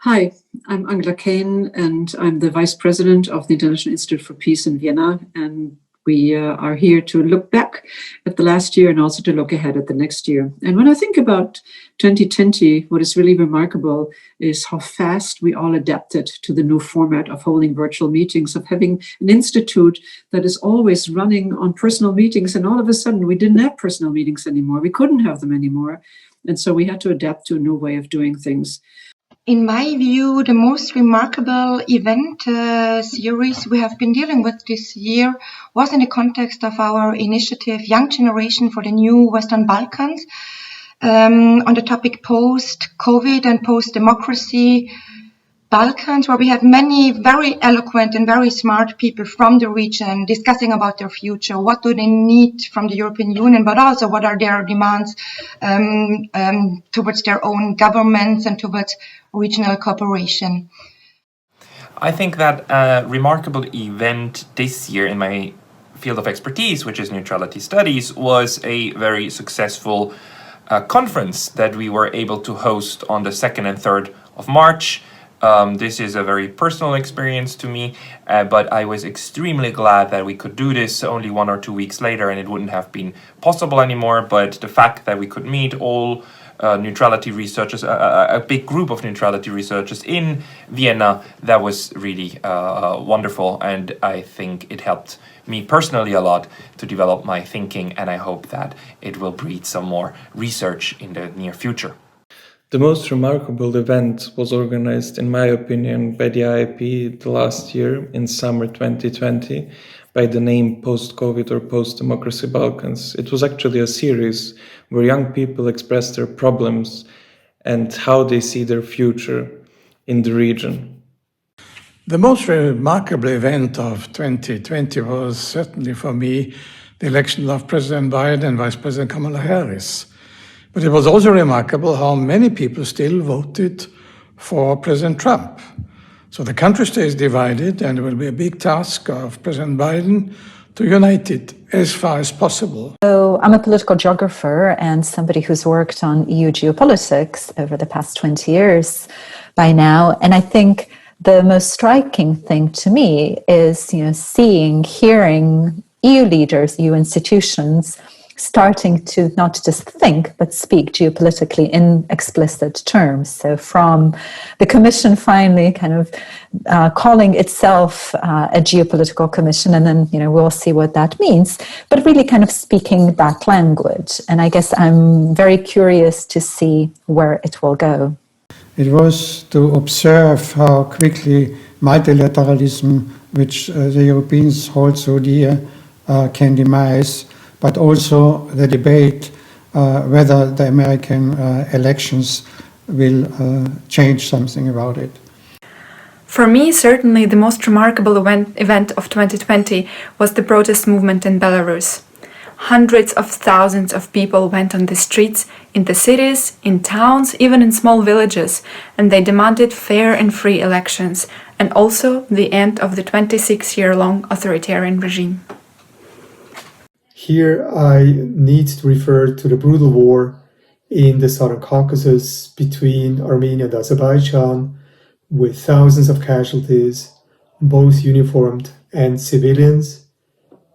Hi, I'm Angela Kane, and I'm the Vice President of the International Institute for Peace in Vienna. And we are here to look back at the last year and also to look ahead at the next year. And when I think about 2020, what is really remarkable is how fast we all adapted to the new format of holding virtual meetings, of having an institute that is always running on personal meetings. And all of a sudden, we didn't have personal meetings anymore. We couldn't have them anymore. And so we had to adapt to a new way of doing things. In my view, the most remarkable event series we have been dealing with this year was in the context of our initiative Young Generation for the New Western Balkans on the topic post-Covid and post-democracy Balkans, where we had many very eloquent and very smart people from the region discussing about their future. What do they need from the European Union, but also what are their demands towards their own governments and towards regional cooperation. I think that a remarkable event this year in my field of expertise, which is neutrality studies, was a very successful conference that we were able to host on the 2nd and 3rd of March. This is a very personal experience to me, but I was extremely glad that we could do this only 1 or 2 weeks later, and it wouldn't have been possible anymore. But the fact that we could meet all neutrality researchers, a big group of neutrality researchers in Vienna, that was really wonderful, and I think it helped me personally a lot to develop my thinking, and I hope that it will breed some more research in the near future. The most remarkable event was organized, in my opinion, by the IIP the last year in summer 2020 by the name PostCovid or Post-Democracy Balkans. It was actually a series where young people expressed their problems and how they see their future in the region. The most remarkable event of 2020 was certainly for me the election of President Biden and Vice President Kamala Harris. But it was also remarkable how many people still voted for President Trump. So the country stays divided, and it will be a big task of President Biden to unite it as far as possible. So I'm a political geographer and somebody who's worked on EU geopolitics over the past 20 years by now. And I think the most striking thing to me is, seeing, hearing EU leaders, EU institutions starting to not just think, but speak geopolitically in explicit terms. So from the Commission finally kind of calling itself a geopolitical commission, and then, we'll see what that means, but really kind of speaking that language. And I guess I'm very curious to see where it will go. It was to observe how quickly multilateralism, which the Europeans hold so dear, can demise, but also the debate whether the American elections will change something about it. For me, certainly the most remarkable event of 2020 was the protest movement in Belarus. Hundreds of thousands of people went on the streets, in the cities, in towns, even in small villages, and they demanded fair and free elections, and also the end of the 26-year-long authoritarian regime. Here I need to refer to the brutal war in the Southern Caucasus between Armenia and Azerbaijan, with thousands of casualties, both uniformed and civilians.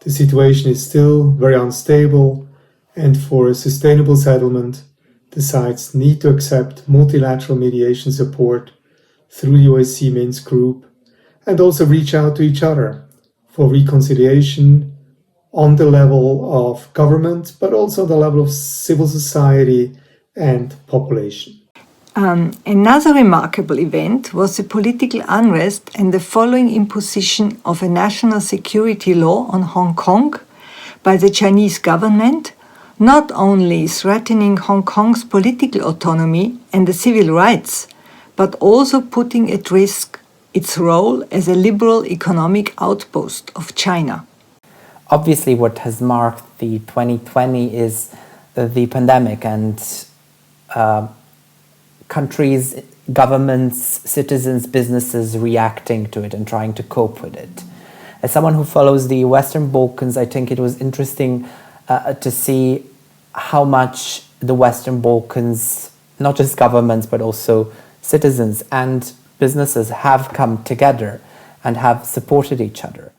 The situation is still very unstable, and for a sustainable settlement, the sides need to accept multilateral mediation support through the OSCE Minsk group, and also reach out to each other for reconciliation on the level of government, but also on the level of civil society and population. Another remarkable event was the political unrest and the following imposition of a national security law on Hong Kong by the Chinese government, not only threatening Hong Kong's political autonomy and the civil rights, but also putting at risk its role as a liberal economic outpost of China. Obviously, what has marked the 2020 is the pandemic and countries, governments, citizens, businesses reacting to it and trying to cope with it. As someone who follows the Western Balkans, I think it was interesting to see how much the Western Balkans, not just governments, but also citizens and businesses have come together and have supported each other.